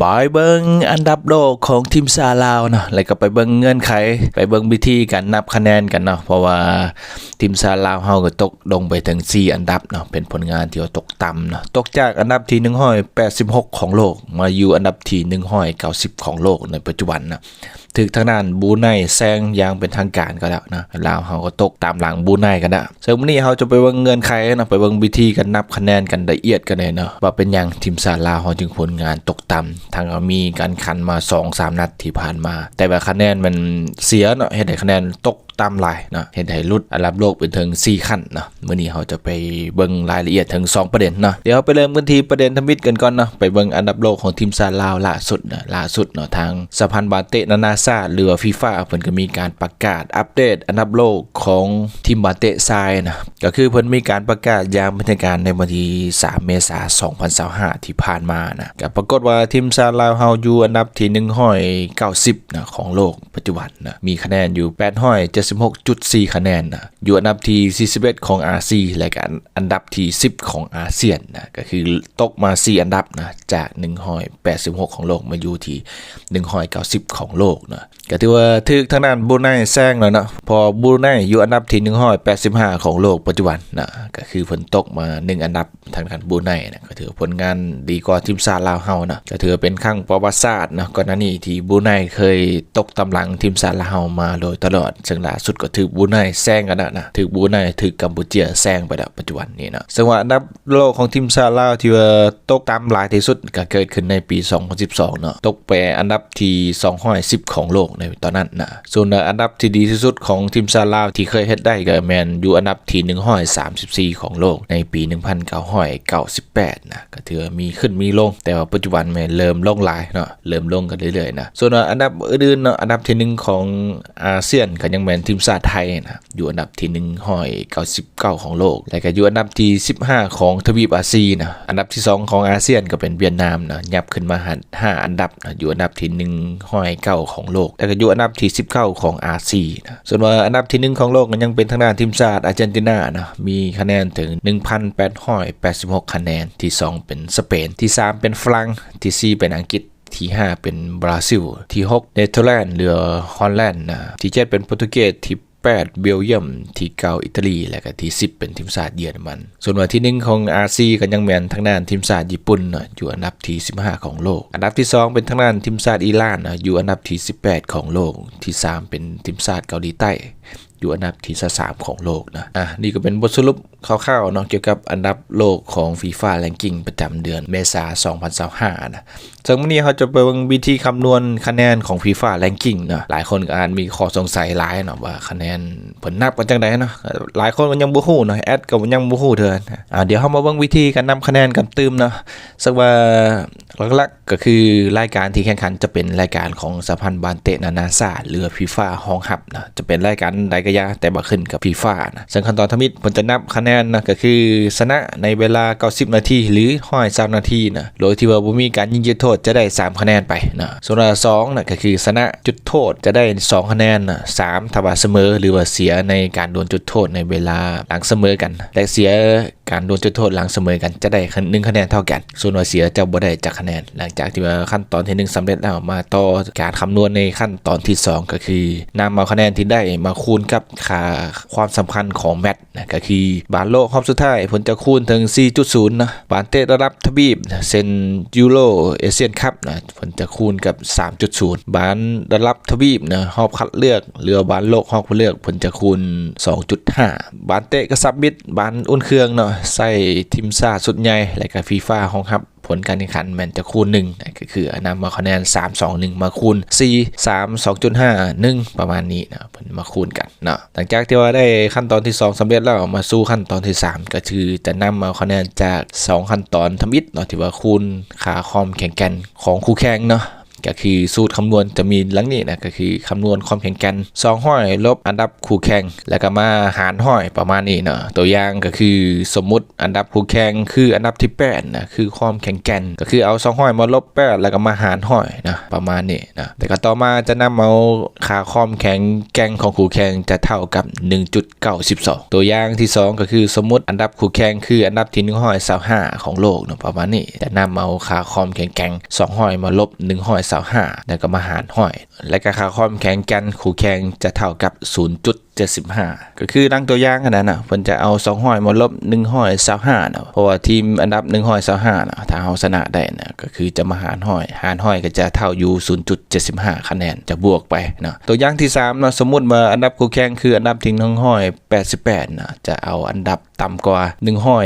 ไปเบิ่งอันดับโลกของทีมซาลาวเนาะแล้วก็ไปเบิ่งเงื่อนไขไปเบิ่งวิธีการนับคะแนนกันเนาะเพราะว่าทีมซาลาวเฮาก็ตกลงไปถึง4อันดับเนาะเป็นผลงานที่ตกต่ำเนาะตกจากอันดับที่186ของโลกมาอยู่อันดับที่190ของโลกในปัจจุบันนะถึงทางด้านบรูไนแซงอย่างเป็นทางการก็แล้วนะลาวเฮาก็ตกตามหลังบรูไนกันนะซึ่งวันนี้เฮาจะไปเบิ่งเงื่อนไขนะไปเบิ่งวิธีการนับคะแนนกันละเอียดกันเลยเนาะว่าเป็นหยังทีมซาลาวเฮาจึงผลงานตกต่ำทางมีการคันมา 2-3 นัดที่ผ่านมาแต่ว่าคะแนนมันเสียเนาะเฮ็ดให้คะแนนตกตามหลายนะเห็นให้ลุดอันดับโลกเป็นถึง4ขั้นนะมื้อนี้เราจะไปเบิ่งรายละเอียดถึง2ประเด็นนะเดี๋ยวไปเริ่มกันที่ประเด็นทมิตกันก่อนนะไปเบิ่งอันดับโลกของทีมซาลาวล่าสุดเนาะทางสหพันธ์บาเตะนานาชาติหรือว่าฟีฟ่าเพิ่นก็มีการประกาศอัปเดตอันดับโลกของทีมบาเตะทรายนะก็คือเพิ่นมีการประกาศอย่างเป็นทางการในวันที่3เมษายน2025ที่ผ่านมานะก็ปรากฏว่าทีมซาลาวเฮาอยู่อันดับที่190นะของโลกปัจจุบันนะมีคะแนนอยู่876.4 คะแนนนะอยู่อันดับที่41ของอาเซียนและกันอันดับที่10ของอาเซียนนะก็คือตกมา4อันดับนะจาก186ของโลกมาอยู่ที่190ของโลกนะก็ถือว่าถึกทางด้านบรูไนแซงแล้วนะพอบรูไนอยู่อันดับที่185ของโลกปัจจุบันนะก็คือผลตกมา1อันดับทางด้านบรูไนนะก็ถือผลงานดีกว่าทีมซาลาวเฮานะก็ถือเป็นครั้งประวัติศาสตร์นะก่อนหน้านี้ที่บรูไนเคยตกตำหลังทีมซาลาวเฮามาโดยตลอดซึ่งล่าสุดก็ถือบรูไนแซงกันนะถือบรูไนถือกัมพูชาแซงไปแล้วปัจจุบันนี้นะซึ่งว่าอันดับโลกของทีมซาลาวที่ว่าตกต่ำหลายที่สุดก็เกิดขึ้นในปี2012เนาะตกไปอันดับที่210ของโลกในตอนนั้นนะส่วนอันดับที่ดีที่สุดของทีมซาลาวที่เคยเฮ็ดได้ก็แม่นอยู่อันดับที่134ของโลกในปี1998นะก็ถือมีขึ้นมีลงแต่ว่าปัจจุบันแม่นเริ่มลงหลายเนาะเริ่มลงกันเรื่อยๆนะส่วนอันดับอื่นๆเนาะอันดับที่1ของอาเซียนก็ยังแม่นทีมชาติไทยนะอยู่อันดับที่199ของโลกและก็อยู่อันดับที่15ของทวีปอาเซียนนะอันดับที่2ของอาเซียนก็เป็นเวียดนามนะยับขึ้นมา5อันดับนะอยู่อันดับที่109ของโลกแล้วก็อยู่อันดับที่19ของอาเซียนนะส่วนว่าอันดับที่1ของโลกก็ยังเป็นทางด้านทีมชาติอาร์เจนตินานะมีคะแนนถึง 1,886 คะแนนที่2เป็นสเปนที่3เป็นฝรั่งที่4เป็นอังกฤษที่5เป็นบราซิลที่6เนเธอร์แลนด์หรือฮอลแลนด์นะที่7เป็นโปรตุเกสที่8เบลเยียมที่9อิตาลีและก็ที่10เป็นทีมชาติเยอรมันส่วนว่าที่1ของอาเซียนก็ยังแม่นทางด้านทีมชาติญี่ปุ่นนะอยู่อันดับที่15ของโลกอันดับที่2เป็นทางด้านทีมชาติอิหร่านนะอยู่อันดับที่18ของโลกที่3เป็นทีมชาติเกาหลีใต้อยู่อันดับที่3ของโลกนะนี่ก็เป็นบทสรุปคร่าวๆเนาะเกี่ยวกับอันดับโลกของ FIFA Ranking ประจำเดือนเมษายน2025นะซึ่งวันนี้เราจะไปเบิ่งวิธีคำนวณคะแนนของ FIFA Ranking นะหลายคนก็มีข้อสงสัยหลายเนาะว่าคะแนนผลนับกันจังได๋เนาะหลายคนก็ยังบ่ฮู้เนาะแอดก็ยังบ่ฮู้เด้อเดี๋ยวเรามาเบิ่งวิธีการนำคะแนนกันตืมเนาะซึ่งว่าหลักๆก็คือรายการที่แข่งขันจะเป็นรายการของสหพันธ์บาเตะนานาชาติหรือ FIFA ห้องหับนะจะเป็นรายการใดก็ยาแต่บ่ขึ้นกับ FIFA นะซึ่งขั้นตอนทมิตผลจะนับคะแนนนะก็คือชนะในเวลา90นาทีหรือ103นาทีนะโดยที่ว่าบ่มีการยิงจุดโทษจะได้3คะแนนไปนะส่วน2นะก็คือชนะจุดโทษจะได้2คะแนนนะ3ถ้าว่าเสมอหรือว่าเสียในการโดนจุดโทษในเวลาหลังเสมอกันและเสียการโดนจุดโทษหลังเสมอกันจะได้1คะแนนเท่ากันส่วนว่าเสียจะบ่ได้จักคะแนนหลังจากที่ว่าขั้นตอนที่1สำเร็จแล้วมาต่อการคำนวณในขั้นตอนที่2ก็คือนำเอาคะแนนที่ได้มาคูณกับค่าความสำคัญของแมตช์นะก็คือบาลโลกรอบสุดท้ายผลจะคูณถึง 4.0 นะบาลเตะระดับทวีปเส้นยูโรเอเชียนคัพนะผลจะคูณกับ 3.0 บาลระดับทวีปนะรอบคัดเลือกหรือบาลโลกรอบคัดเลือกผลจะคูณ 2.5 บาลเตะกระซับมิดบาลอุ่นเครื่องเนาะใส่ทีมชาติสุดใหญ่และก็ฟีฟ่าห้องฮับผลการแข่งขันมันจะคูณ1ก็คือนำมาคะแนน3-2-1มาคูณ4 3 2.5 1ประมาณนี้นะผลมาคูณกันเนาะหลังจากที่ว่าได้ขั้นตอนที่2สำเร็จแล้วมาสู่ขั้นตอนที่3ก็คือจะนำมาคะแนนจาก2ขั้นตอนทำอิฐเนาะที่ว่าคูณค่าความแข็งแกร่งของคู่แข่งเนาะ ก็คือสูตรคำนวณจะมีหลังนี้นะก็คือคำนวณความแข็งแกร่ง2ห้อยลบอันดับคู่แข่งแล้วก็มาหารห้อยประมาณนี้เนาะตัวอย่างก็คือสมมุติอันดับคู่แข่งคืออันดับที่8นะคือความแข็งแกร่งก็คือเอา2ห้อยมาลบ8แล้วก็มาหารห้อยนะประมาณนี้นะแต่ก็ต่อมาจะนำเอาค่าความแข็งแกร่งของคู่แข่งจะเท่ากับ 1.92 ตัวอย่างที่2ก็คือสมมุติอันดับคู่แข่งคืออันดับที่125ของโลกเนาะประมาณนี้จะนำเอาค่าความแข็งแกร่ง2ห้อยมาลบ125แล้วก็มาหารห้อยและก็ค่าความแข็งแกร่งคู่แข่งจะเท่ากับ 0.75 ก็คือดังตัวอย่างขนาดน่ะเพิ่นจะเอา2ห้อยมาลบ125นะเพราะว่าทีมอันดับ125นะถ้าเฮาชนะได้นะก็คือจะมาหารห้อยก็จะเท่าอยู่ 0.75 คะแนนจะบวกไปนะตัวอย่างที่3นะสมมุติว่าอันดับคู่แข่งคืออันดับที่188นะจะเอาอันดับต่ำกว่า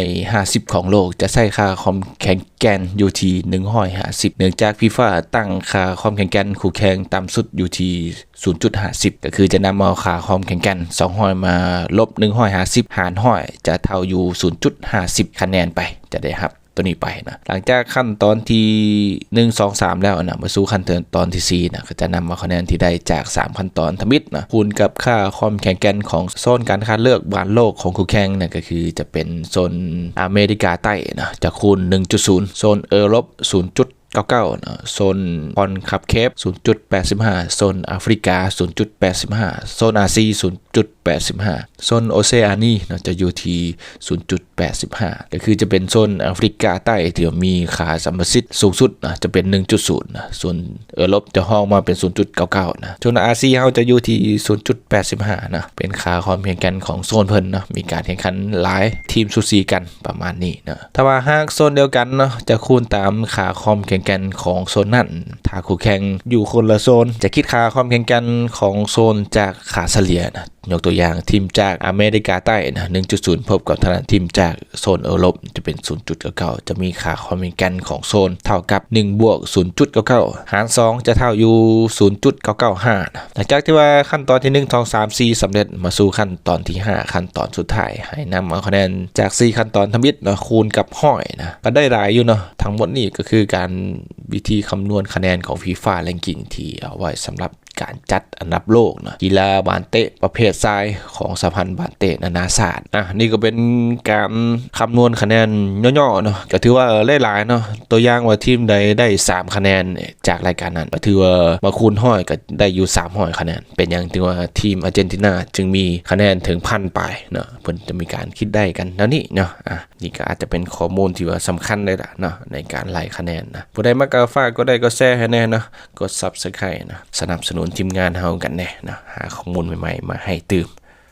150ของโลกจะใช้ค่าความแข็งแกร่งอยู่ที่150เนื่องจากฟีฟ่าตั้งค่าความแข็งแกร่งคู่แข่งต่ำสุดอยู่ที่ 0.50 ก็คือจะนำเอาค่าความแข็งแกร่ง2ห้อยมาลบ150หารห้อยจะเท่าอยู่ 0.50 คะแนนไปจะได้ครับตัวนี้ไปนะหลังจากขั้นตอนที่1 2 3แล้วนะมาสู่ขั้นตอนที่4นะก็จะนำมาคะแนนที่ได้จาก3ขั้นตอนทมิตรนะคูณกับค่าความแข็งแกร่งของโซนการคัดเลือกบอลโลกของคู่แข่งนะก็คือจะเป็นโซนอเมริกาใต้นะจะคูณ 1.0 โซนเอเรป0.99 นะโซนคอนคับเคป 0.85 โซนแอฟริกา 0.85 โซนอาเซียน 0.85 โซนโอเชียนีนะจะอยู่ที่ 0.85 ก็คือจะเป็นโซนแอฟริกาใต้ที่มีค่าสัมประสิทธิ์สูงสุดนะจะเป็น 1.0 นะส่วนเอเรปจะห้องมาเป็น 0.99 นะโซนอาเซียนเฮาจะอยู่ที่ 0.85 นะเป็นค่าความแข็งแกร่งของโซนเพิ่นนะมีการแข่งขันหลายทีมสูสีกันประมาณนี้นะถ้าว่าหากโซนเดียวกันเนาะจะคูณตามค่าความแข็งแกร่งของโซนนั้นถ้าคู่แข่งอยู่คนละโซนจะคิดค่าความแข็งแกร่งของโซนจากค่าเฉลี่ยนะยกตัวอย่างทีมจากอเมริกาใต้นะ 1.0 พบกับทางทีมจากโซนเอเรปจะเป็น 0.99 จะมีค่าความแข็งแกร่งของโซนเท่ากับ1บวก 0.99 หาร2จะเท่าอยู่ 0.995 นะหลังจากที่ว่าขั้นตอนที่1 2 3 4สำเร็จมาสู่ขั้นตอนที่5ขั้นตอนสุดท้ายให้นำเอาคะแนนจาก4ขั้นตอนทมิตรนะคูณกับห้อยนะก็ได้หลายอยู่เนาะทั้งหมดนี้ก็คือการวิธีคำนวณคะแนนของ FIFA Ranking ที่เอาไว้สำหรับการจัดอันดับโลกนะกีฬาบาสเตะประเภททรายของสหพันธ์บาสเตะนานาชาตินี่ก็เป็นการคำนวณคะแนนย่อๆเนาะก็ถือว่าหลายๆเนาะตัวอย่างว่าทีมใดได้3คะแนนจากรายการนั้นก็ถือว่ามาคูณห้อยก็ได้อยู่3ห้อยคะแนนเป็นอย่างที่ว่าทีมอาร์เจนตินาจึงมีคะแนนถึง1,000 ปลายเนาะเพิ่นจะมีการคิดได้กันแล้วนี่เนาะนี่ก็อาจจะเป็นข้อมูลที่ว่าสำคัญเลยล่ะเนาะในการไล่คะแนนนะผู้ใดมักกาฝากก็ได้ก็แชร์ให้แน่เนาะกด Subscribe นะสนับสนุนทีมงานเฮากันแน่นะหาข้อมูลใหม่ๆมาให้ตื่ม